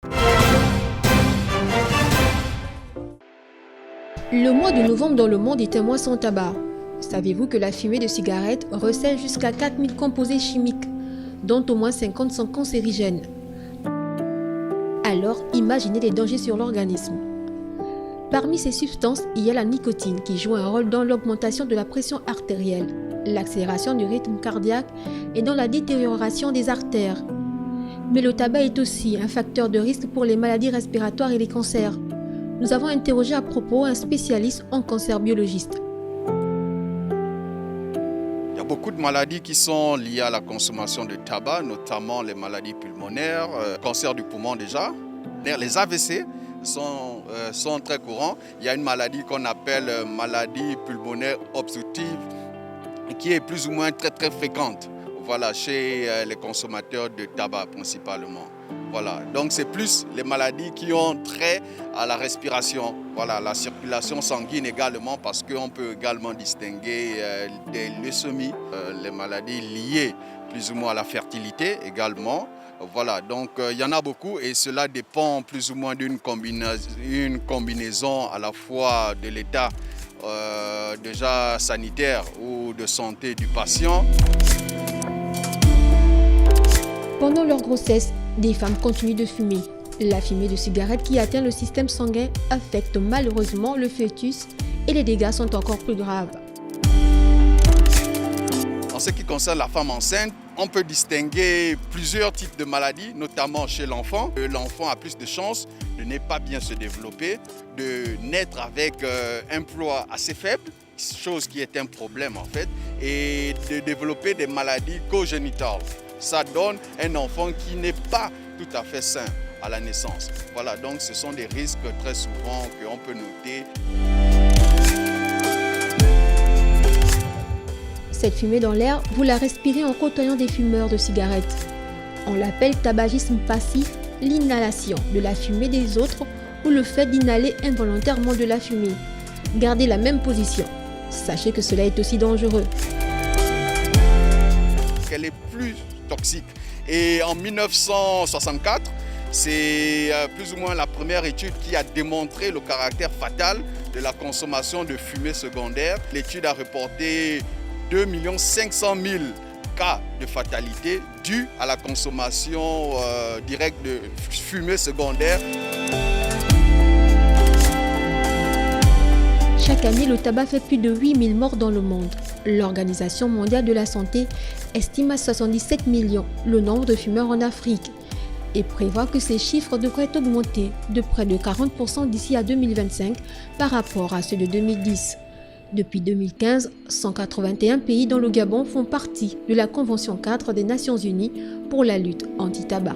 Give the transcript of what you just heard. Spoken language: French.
Le mois de novembre dans le monde est un mois sans tabac. Savez-vous que la fumée de cigarette recèle jusqu'à 4000 composés chimiques, dont au moins 50 sont cancérigènes? Alors, imaginez les dangers sur l'organisme. Parmi ces substances, il y a la nicotine qui joue un rôle dans l'augmentation de la pression artérielle, l'accélération du rythme cardiaque et dans la détérioration des artères. Mais le tabac est aussi un facteur de risque pour les maladies respiratoires et les cancers. Nous avons interrogé à propos un spécialiste en cancer biologiste. Il y a beaucoup de maladies qui sont liées à la consommation de tabac, notamment les maladies pulmonaires, cancer du poumon déjà. Les AVC sont très courants. Il y a une maladie qu'on appelle maladie pulmonaire obstructive qui est plus ou moins très fréquente, voilà, chez les consommateurs de tabac principalement. Voilà. Donc c'est plus les maladies qui ont trait à la respiration, voilà, la circulation sanguine également, parce qu'on peut également distinguer des leucémies, les maladies liées plus ou moins à la fertilité également. Voilà, donc il y en a beaucoup et cela dépend plus ou moins d'une combinaison à la fois de l'état déjà sanitaire ou de santé du patient. Pendant leur grossesse, des femmes continuent de fumer. La fumée de cigarette qui atteint le système sanguin affecte malheureusement le fœtus et les dégâts sont encore plus graves. En ce qui concerne la femme enceinte, on peut distinguer plusieurs types de maladies, notamment chez l'enfant. L'enfant a plus de chances de ne pas bien se développer, de naître avec un poids assez faible, chose qui est un problème en fait, et de développer des maladies congénitales. Ça donne un enfant qui n'est pas tout à fait sain à la naissance. Voilà, donc ce sont des risques très souvent qu'on peut noter. Cette fumée dans l'air, vous la respirez en côtoyant des fumeurs de cigarettes. On l'appelle tabagisme passif, l'inhalation de la fumée des autres ou le fait d'inhaler involontairement de la fumée. Gardez la même position. Sachez que cela est aussi dangereux. Elle est plus toxique. Et en 1964, c'est plus ou moins la première étude qui a démontré le caractère fatal de la consommation de fumée secondaire. L'étude a reporté 2 500 000 cas de fatalité dus à la consommation directe de fumée secondaire. Chaque année, le tabac fait plus de 8000 morts dans le monde. L'Organisation mondiale de la santé estime à 77 millions le nombre de fumeurs en Afrique et prévoit que ces chiffres devraient augmenter de près de 40% d'ici à 2025 par rapport à ceux de 2010. Depuis 2015, 181 pays dont le Gabon font partie de la Convention cadre des Nations Unies pour la lutte anti-tabac.